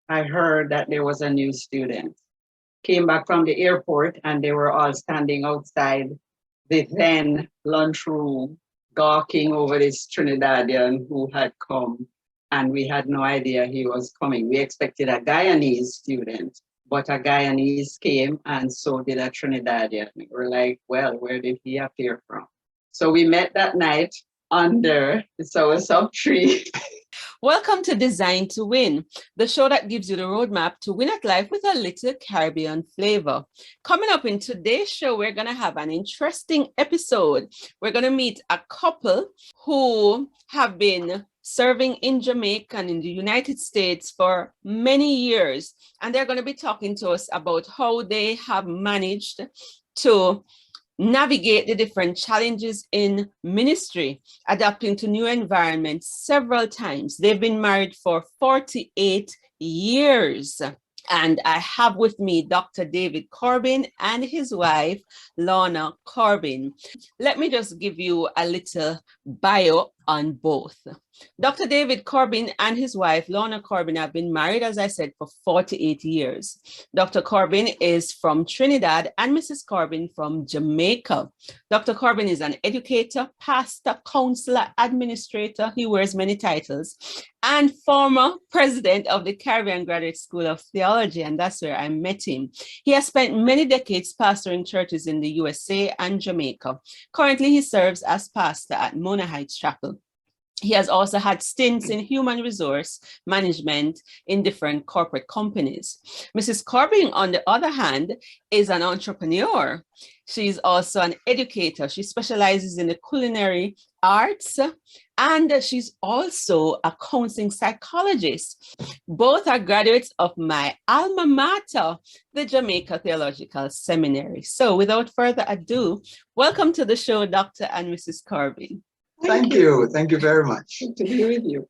I heard that there was a new student. Came back from the airport and they were all standing outside the then lunchroom, gawking over this Trinidadian who had come. And we had no idea he was coming. We expected a Guyanese student, but a Guyanese came and so did a Trinidadian. We were like, well, where did he appear from? So we met that night under the soursop tree. Welcome to Design to Win, the show that gives you the roadmap to win at life with a little Caribbean flavor. Coming up in today's show, we're going to have an interesting episode. We're going to meet a couple who have been serving in Jamaica and in the United States for many years. And they're going to be talking to us about how they have managed to navigate the different challenges in ministry, adapting to new environments several times. They've been married for 48 years. And I have with me Dr. David Corbin and his wife, Launa Corbin. Let me just give you a little bio on both. Dr. David Corbin and his wife, Launa Corbin, have been married, as I said, for 48 years. Dr. Corbin is from Trinidad and Mrs. Corbin from Jamaica. Dr. Corbin is an educator, pastor, counselor, administrator. He wears many titles, and former president of the Caribbean Graduate School of Theology, and that's where I met him. He has spent many decades pastoring churches in the USA and Jamaica. Currently, he serves as pastor at Mona Heights Chapel. He has also had stints in human resource management in different corporate companies. Mrs. Corbin, on the other hand, is an entrepreneur. She's also an educator. She specializes in the culinary arts, and she's also a counseling psychologist. Both are graduates of my alma mater, the Jamaica Theological Seminary. So without further ado, welcome to the show, Dr. and Mrs. Corbin. Thank you. Thank you very much. Good to be with you.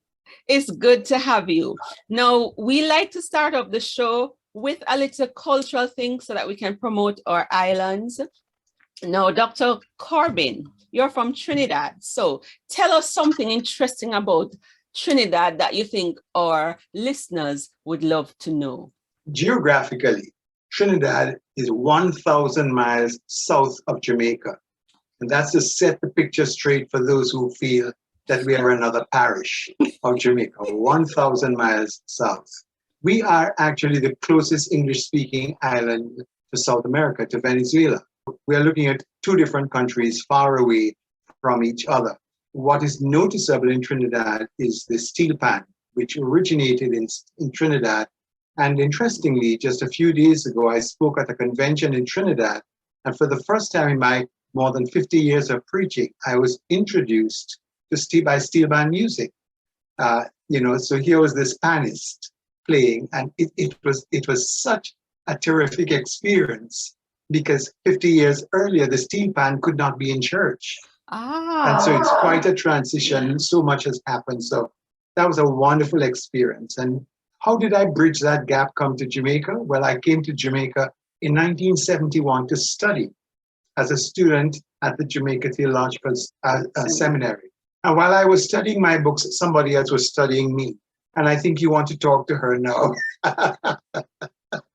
It's good to have you. Now, we like to start off the show with a little cultural thing so that we can promote our islands. Now, Dr. Corbin, you're from Trinidad. So tell us something interesting about Trinidad that you think our listeners would love to know. Geographically, Trinidad is 1,000 miles south of Jamaica. And that's to set the picture straight for those who feel that we are another parish of Jamaica, 1,000 miles south. We are actually the closest English-speaking island to South America, to Venezuela. We are looking at two different countries far away from each other. What is noticeable in Trinidad is the steel pan, which originated in Trinidad. And interestingly, just a few days ago, I spoke at a convention in Trinidad. And for the first time in my more than 50 years of preaching, I was introduced by steel band music. So here was this panist playing, and it was such a terrific experience because 50 years earlier, the steel band could not be in church. And so it's quite a transition, and so much has happened. So that was a wonderful experience. And how did I bridge that gap, come to Jamaica? Well, I came to Jamaica in 1971 to study as a student at the Jamaica Theological Seminary. And while I was studying my books, somebody else was studying me. And I think you want to talk to her now.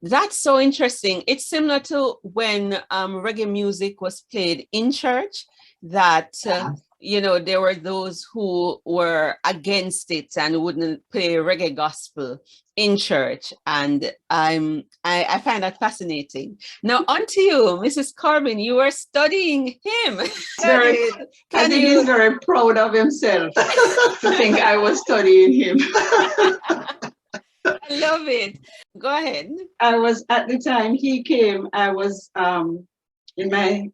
That's so interesting. It's similar to when reggae music was played in church, that there were those who were against it and wouldn't play reggae gospel in church. And I find that fascinating. Now, on to you, Mrs. Corbin. You were studying him. I think he's very proud of himself to think I was studying him. I love it. Go ahead. I was, at the time he came, I was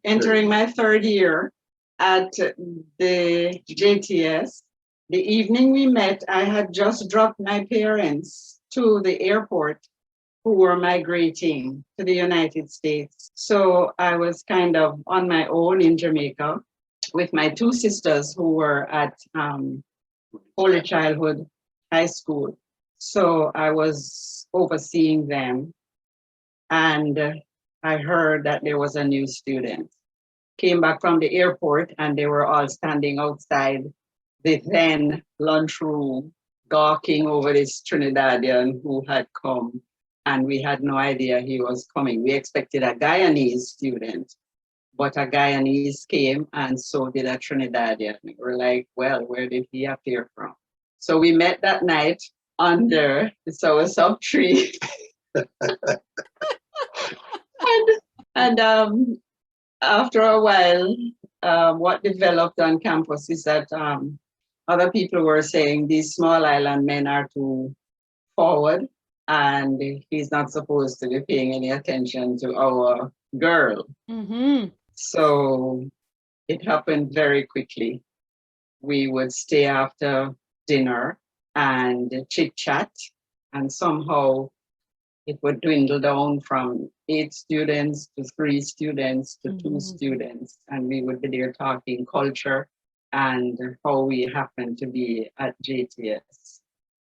entering my third year at the JTS. The evening we met, I had just dropped my parents to the airport who were migrating to the United States. So I was kind of on my own in Jamaica with my two sisters who were at Holy Childhood High School. So I was overseeing them, and I heard that there was a new student. Came back from the airport and they were all standing outside the then lunchroom, gawking over this Trinidadian who had come, and we had no idea he was coming. We expected a Guyanese student, but a Guyanese came, and so did a Trinidadian. We were like, well, where did he appear from? So we met that night under the soursop tree. and after a while, what developed on campus is that other people were saying these small island men are too forward, and he's not supposed to be paying any attention to our girl. Mm-hmm. So it happened very quickly. We would stay after dinner and chit chat, and somehow it would dwindle down from 8 students to 3 students to 2 students. And we would be there talking culture and how we happen to be at JTS.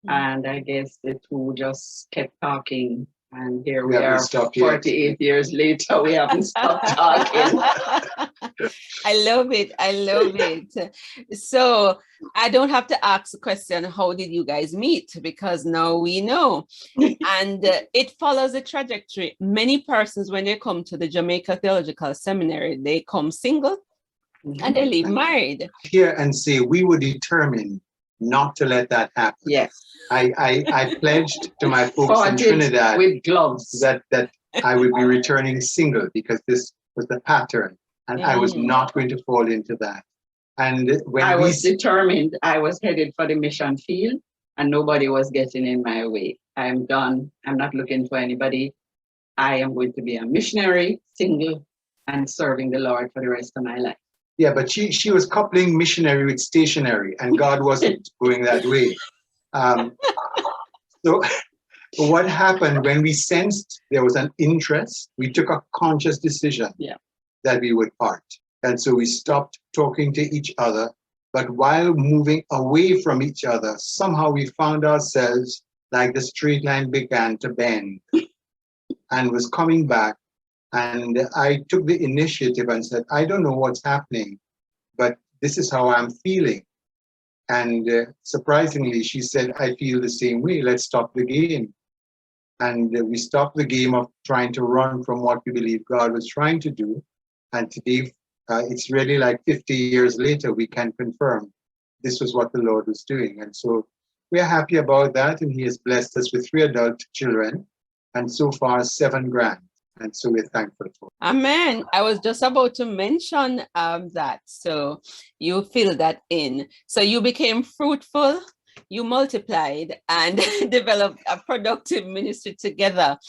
And I guess the two just kept talking. And here we are, 48 years later, we haven't stopped talking. I love it. I love it. So I don't have to ask the question, how did you guys meet? Because now we know. And it follows a trajectory. Many persons, when they come to the Jamaica Theological Seminary, they come single and they leave married. Here and say, we were determined not to let that happen. Yes. I pledged to my folks in Trinidad with gloves that I would be returning single, because this was the pattern, and I was not going to fall into that. And when I was determined, I was headed for the mission field, and nobody was getting in my way. I am done. I'm not looking for anybody. I am going to be a missionary, single, and serving the Lord for the rest of my life. Yeah, but she was coupling missionary with stationary, and God wasn't going that way. So what happened when we sensed there was an interest, we took a conscious decision that we would part. And so we stopped talking to each other. But while moving away from each other, somehow we found ourselves like the straight line began to bend and was coming back. And I took the initiative and said, I don't know what's happening, but this is how I'm feeling. And surprisingly, she said, I feel the same way. Let's stop the game. And we stopped the game of trying to run from what we believe God was trying to do. And today, it's really like 50 years later, we can confirm this was what the Lord was doing. And so we are happy about that. And he has blessed us with 3 adult children, and so far 7 grand. And so we're thankful for it. Amen. I was just about to mention that. So you fill that in. So you became fruitful, you multiplied, and developed a productive ministry together.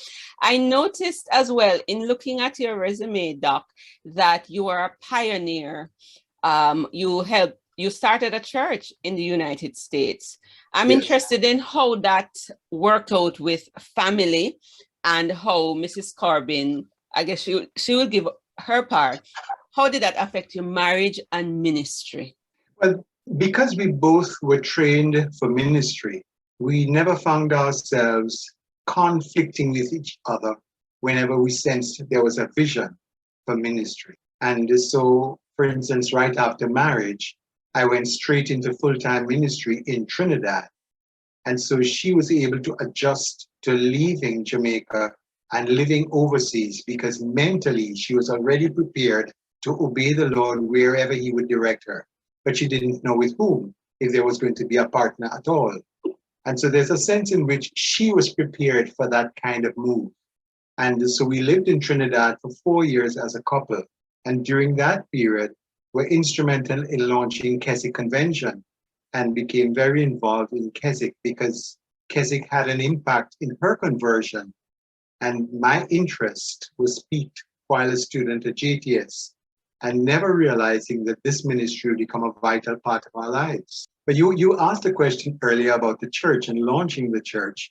I noticed as well in looking at your resume, Doc, that you are a pioneer. You started a church in the United States. I'm interested in how that worked out with family, and how Mrs. Corbin, I guess she will give her part. How did that affect your marriage and ministry? Well, because we both were trained for ministry, we never found ourselves conflicting with each other whenever we sensed there was a vision for ministry. And so, for instance, right after marriage, I went straight into full-time ministry in Trinidad. And so she was able to adjust to leaving Jamaica and living overseas, because mentally she was already prepared to obey the Lord wherever he would direct her. But she didn't know with whom, if there was going to be a partner at all. And so there's a sense in which she was prepared for that kind of move. And so we lived in Trinidad for 4 years as a couple. And during that period, were instrumental in launching Keswick Convention, and became very involved in Keswick because Keswick had an impact in her conversion. And my interest was piqued while a student at JTS, and never realizing that this ministry would become a vital part of our lives. But you asked a question earlier about the church and launching the church.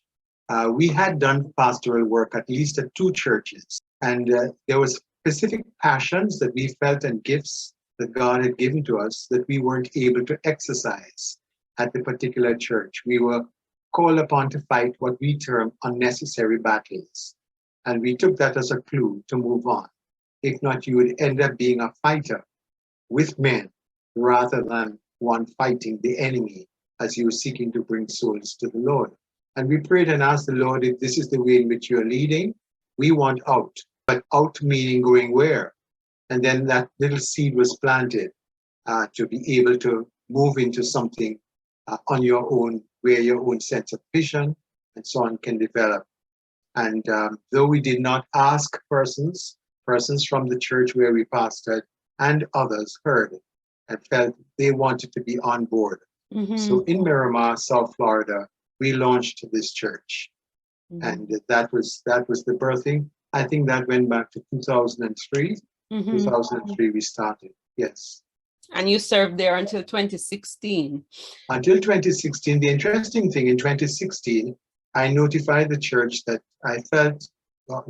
We had done pastoral work at least at 2 churches, and there was specific passions that we felt and gifts that God had given to us that we weren't able to exercise at the particular church. We were called upon to fight what we term unnecessary battles. And we took that as a clue to move on. If not, you would end up being a fighter with men rather than one fighting the enemy as you were seeking to bring souls to the Lord. And we prayed and asked the Lord, if this is the way in which you're leading, we want out. But out meaning going where? And then that little seed was planted to be able to move into something on your own, where your own sense of vision and so on can develop. And though we did not ask persons from the church where we pastored and others heard and felt they wanted to be on board. Mm-hmm. So in Miramar, South Florida, we launched this church. Mm-hmm. And that was the birthing. I think that went back to 2003. Mm-hmm. 2003 we started, yes. And you served there until 2016. Until 2016. The interesting thing, in 2016, I notified the church that I felt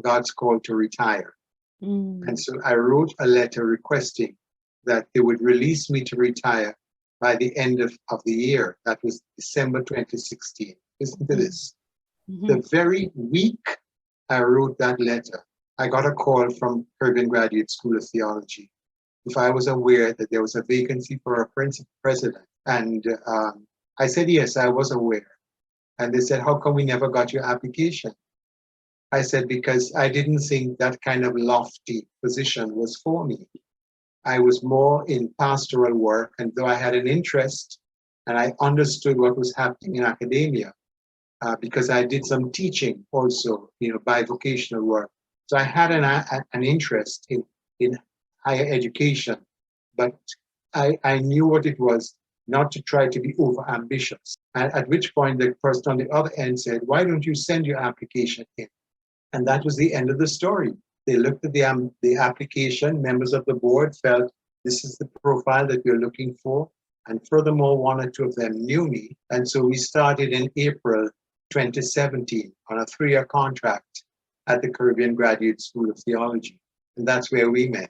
God's call to retire. Mm. And so I wrote a letter requesting that they would release me to retire by the end of the year. That was December 2016. Listen to this. Mm-hmm. The very week I wrote that letter, I got a call from Corbin Graduate School of Theology if I was aware that there was a vacancy for a president. And I said, yes, I was aware. And they said, how come we never got your application? I said, because I didn't think that kind of lofty position was for me. I was more in pastoral work, and though I had an interest and I understood what was happening in academia, because I did some teaching also, bivocational work. So I had an interest in higher education, but I knew what it was not to try to be over ambitious. And at which point the person on the other end said, why don't you send your application in? And that was the end of the story. They looked at the application, members of the board felt this is the profile that we're looking for. And furthermore, one or two of them knew me. And so we started in April 2017 on a 3-year contract at the Caribbean Graduate School of Theology. And that's where we met.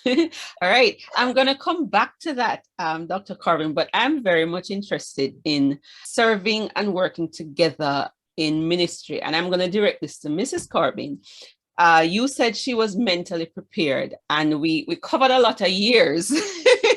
All right. I'm going to come back to that, Dr. Corbin, but I'm very much interested in serving and working together in ministry. And I'm going to direct this to Mrs. Corbin. You said she was mentally prepared, and we covered a lot of years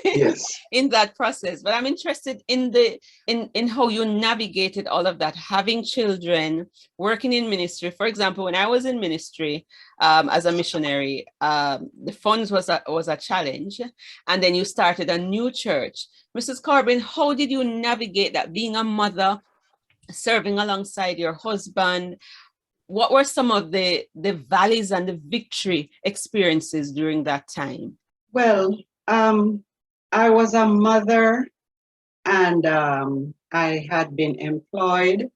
yes. in that process. But I'm interested in how you navigated all of that, having children, working in ministry. For example, when I was in ministry as a missionary, the funds was a challenge, and then you started a new church. Mrs. Corbin, how did you navigate that, being a mother, serving alongside your husband? What were some of the valleys and the victory experiences during that time? Well, I was a mother, and I had been employed.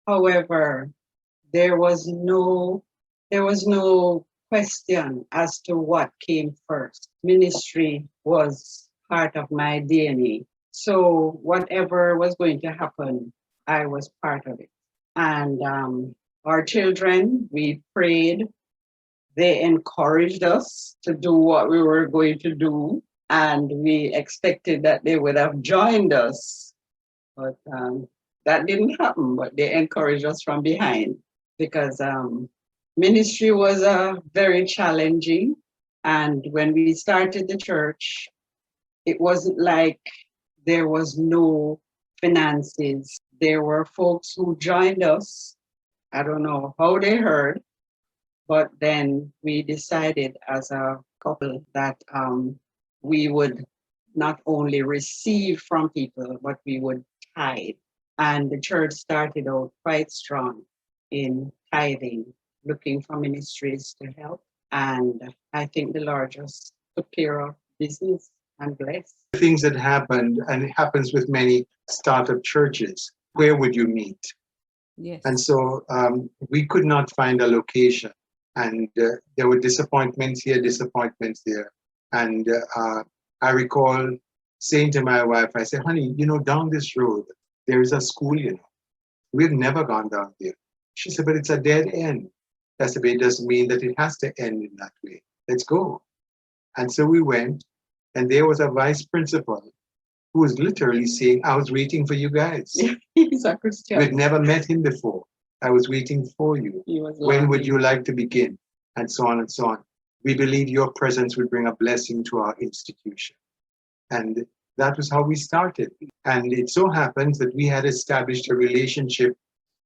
However, there was no question as to what came first. Ministry was part of my DNA. So whatever was going to happen, I was part of it. And our children, we prayed. They encouraged us to do what we were going to do, and we expected that they would have joined us. But that didn't happen, but they encouraged us from behind, because ministry was very challenging. And when we started the church, it wasn't like there was no finances. There were folks who joined us. I don't know how they heard, but then we decided as a couple that we would not only receive from people, but we would tithe. And the church started out quite strong in tithing, looking for ministries to help. And I think the Lord just took care of business and blessed. Things that happened, and it happens with many startup churches, where would you meet? Yes. And so we could not find a location, and there were disappointments here, disappointments there. And I recall saying to my wife, I said, honey, down this road, there is a school, We've never gone down there. She said, but it's a dead end. I said, but it doesn't mean that it has to end in that way. Let's go. And so we went, and there was a vice principal who was literally saying, I was waiting for you guys. He's a Christian. We'd never met him before. I was waiting for you. When would you like to begin? And so on and so on. We believe your presence would bring a blessing to our institution. And that was how we started. And it so happens that we had established a relationship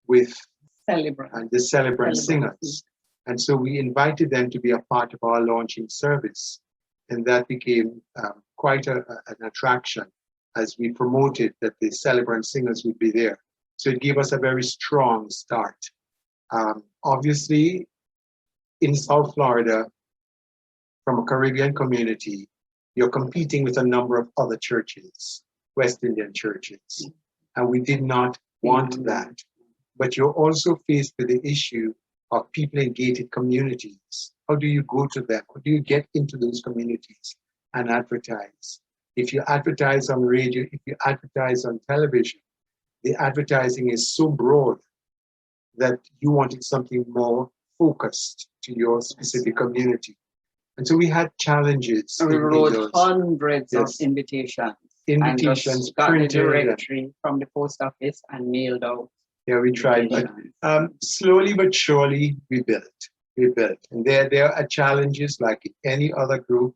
with the celebrant singers. And so we invited them to be a part of our launching service. And that became quite an attraction as we promoted that the celebrant singers would be there. So it gave us a very strong start. Obviously, in South Florida, from a Caribbean community, you're competing with a number of other churches, West Indian churches. And we did not want that. But you're also faced with the issue of people in gated communities. How do you go to them? How do you get into those communities and advertise? If you advertise on radio, if you advertise on television, the advertising is so broad that you wanted something more focused to your specific community. And so we had challenges. We wrote hundreds of invitations. Invitations, and got the directory from the post office and mailed out. Yeah, we tried, but slowly but surely we built. And there are challenges like any other group,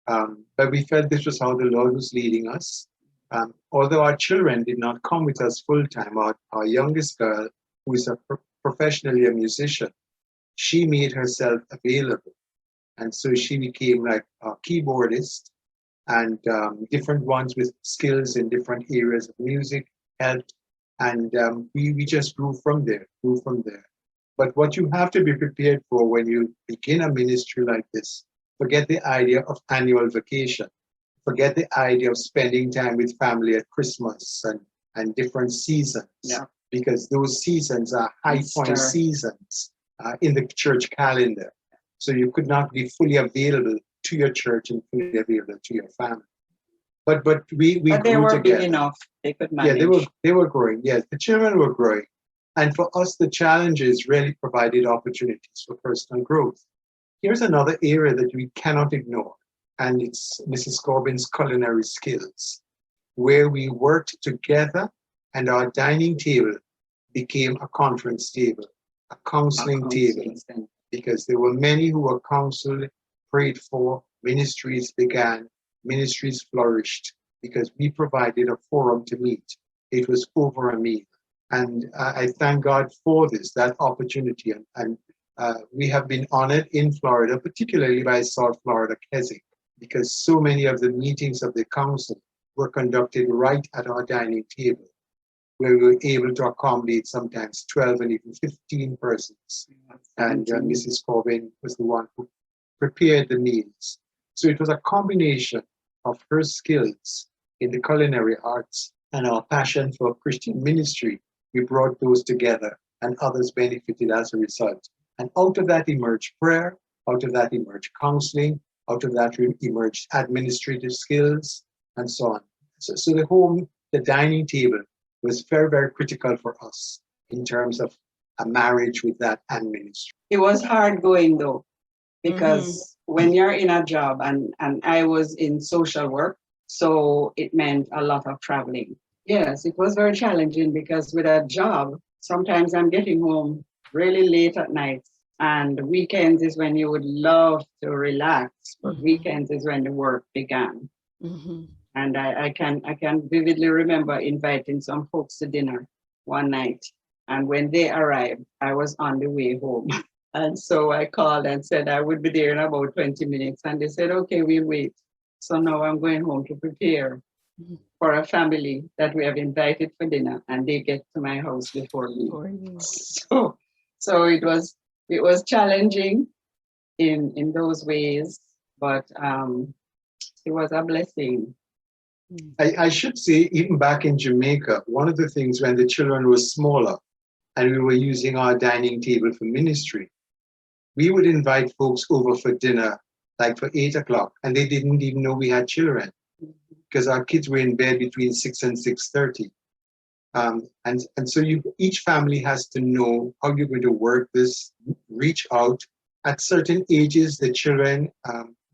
but we felt this was how the Lord was leading us. Although our children did not come with us full time, our youngest girl, who is professionally a musician, she made herself available. And so she became like a keyboardist, and different ones with skills in different areas of music, health, and we just grew from there. But what you have to be prepared for when you begin a ministry like this, forget the idea of annual vacation. Forget the idea of spending time with family at Christmas and different seasons. Yeah. Because those seasons are high point seasons in the church calendar. So you could not be fully available to your church and fully available to your family. But we but they grew were together. big enough. They could manage. Yeah, they were growing. Yes, the children were growing. And for us, the challenges really provided opportunities for personal growth. Here's another area that we cannot ignore, and it's Mrs. Corbin's culinary skills, where we worked together and our dining table became a conference table, a counseling table, because there were many who were counseled, prayed for, ministries began, ministries flourished, because we provided a forum to meet. It was over a meal. And I thank God for that opportunity. And we have been honored in Florida, particularly by South Florida Keswick, because so many of the meetings of the council were conducted right at our dining table, where we were able to accommodate sometimes 12 and even 15 persons. And Mrs. Corbin was the one who prepared the meals. So it was a combination of her skills in the culinary arts and our passion for Christian ministry. We brought those together, and others benefited as a result. And out of that emerged prayer, out of that emerged counseling, out of that emerged administrative skills, and so on. So the dining table was very, very critical for us in terms of a marriage with that and ministry. It was hard going though, because when you're in a job, and I was in social work, so it meant a lot of traveling. Yes, it was very challenging because with a job, sometimes I'm getting home really late at night, and weekends is when you would love to relax, but weekends is when the work began. And I can vividly remember inviting some folks to dinner one night, and when they arrived, I was on the way home. And so I called and said I would be there in about 20 minutes, and they said, okay, we'll wait. So now I'm going home to prepare for a family that we have invited for dinner, and they get to my house before me. So it was challenging in those ways, but it was a blessing. I should say, even back in Jamaica, one of the things when the children were smaller and we were using our dining table for ministry, we would invite folks over for dinner, like for 8 o'clock, and they didn't even know we had children, because our kids were in bed between 6 and 6:30. And so each family has to know how you're going to work this, reach out. At certain ages, the children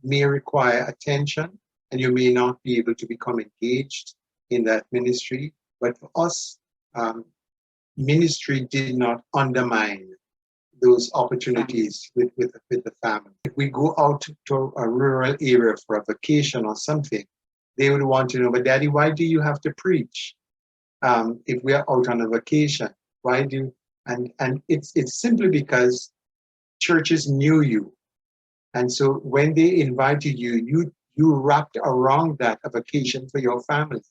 may require attention, and you may not be able to become engaged in that ministry. But for us, ministry did not undermine those opportunities with the family. If we go out to a rural area for a vacation or something, they would want to know, but Daddy, why do you have to preach if we are out on a vacation? Why do and it's simply because churches knew you, and so when they invited you, you wrapped around that a vacation for your family.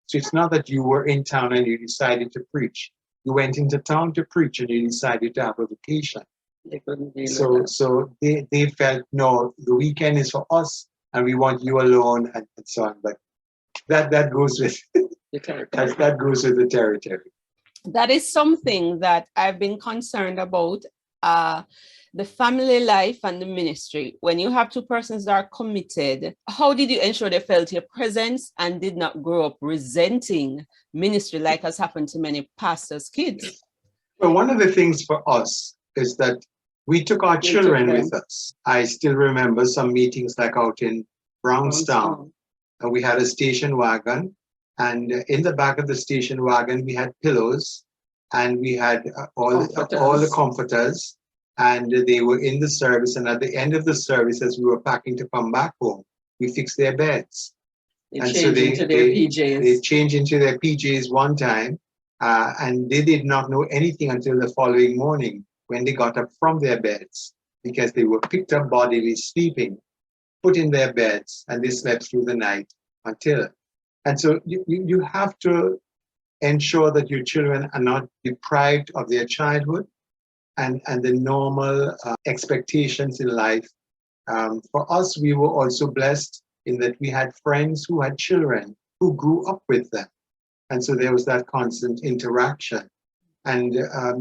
So it's not that you were in town and you decided to preach. You went into town to preach and you decided to have a vacation. They couldn't deal with that. So they felt, no, the weekend is for us and we want you alone and so on. But that goes with The territory. that goes with the territory. That is something that I've been concerned about, the family life and the ministry. When you have two persons that are committed, how did you ensure they felt your presence and did not grow up resenting ministry like has happened to many pastors' kids? Well, one of the things for us is that we took our children with us. I still remember some meetings like out in Brownstown, and we had a station wagon, and in the back of the station wagon we had pillows, and we had all the comforters, and they were in the service. And at the end of the service, as we were packing to come back home, we fixed their beds. They changed into their PJs. They changed into their PJs one time, and they did not know anything until the following morning when they got up from their beds, because they were picked up bodily sleeping, put in their beds, and they slept through the night until. And so you have to ensure that your children are not deprived of their childhood and the normal expectations in life. For us, we were also blessed in that we had friends who had children who grew up with them. And so there was that constant interaction. And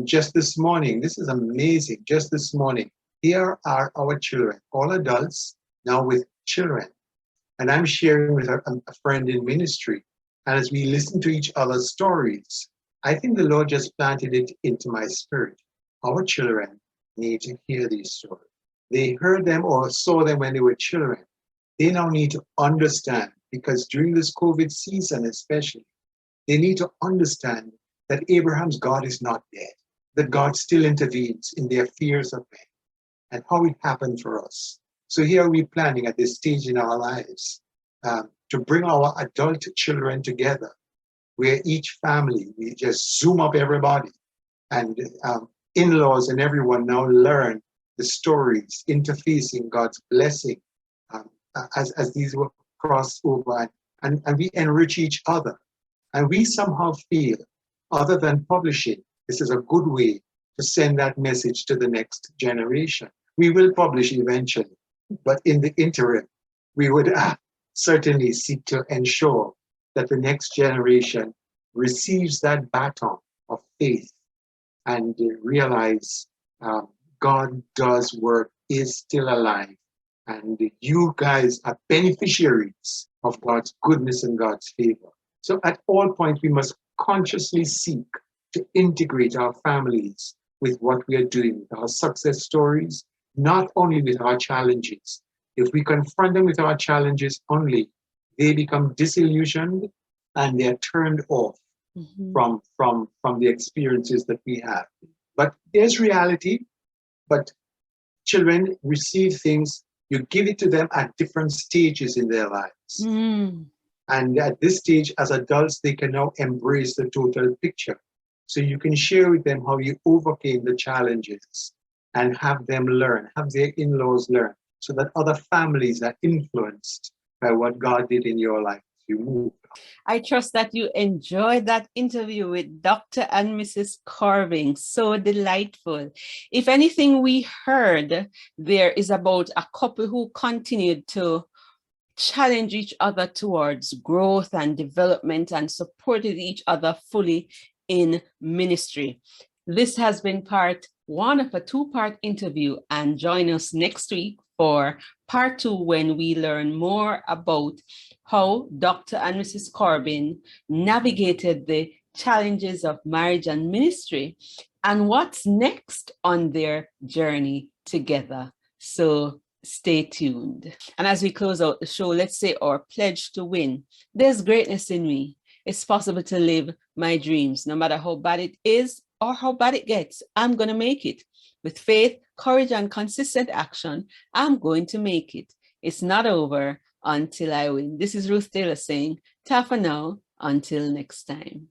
just this morning, this is amazing, just this morning, here are our children, all adults, now with children. And I'm sharing with a friend in ministry. And as we listen to each other's stories, I think the Lord just planted it into my spirit. Our children need to hear these stories. They heard them or saw them when they were children. They now need to understand, because during this COVID season especially, they need to understand that Abraham's God is not dead, that God still intervenes in the affairs of men and how it happened for us. So here we're planning at this stage in our lives to bring our adult children together, where each family, we just zoom up everybody, and in-laws and everyone now learn the stories, interfacing God's blessing as these will cross over, and we enrich each other. And we somehow feel, other than publishing, this is a good way to send that message to the next generation. We will publish eventually, but in the interim, we would certainly seek to ensure that the next generation receives that baton of faith and realize God does work, is still alive, and you guys are beneficiaries of God's goodness and God's favor. So at all points, we must consciously seek to integrate our families with what we are doing, with our success stories, not only with our challenges. If we confront them with our challenges only, they become disillusioned and they're turned off from the experiences that we have. But there's reality, but children receive things, you give it to them at different stages in their lives. And at this stage, as adults, they can now embrace the total picture. So you can share with them how you overcame the challenges and have them learn, have their in-laws learn, so that other families are influenced by what God did in your life as you move. I trust that you enjoyed that interview with Dr. and Mrs. Corbin. So delightful. If anything we heard there is about a couple who continued to challenge each other towards growth and development and supported each other fully in ministry. This has been part one of a two-part interview, and join us next week for part two, when we learn more about how Dr. and Mrs. Corbin navigated the challenges of marriage and ministry and what's next on their journey together. So stay tuned. And as we close out the show, let's say our pledge to win. There's greatness in me. It's possible to live my dreams, no matter how bad it is or how bad it gets. I'm going to make it. With faith, courage, and consistent action, I'm going to make it. It's not over until I win. This is Ruth Taylor saying, ta for now, until next time.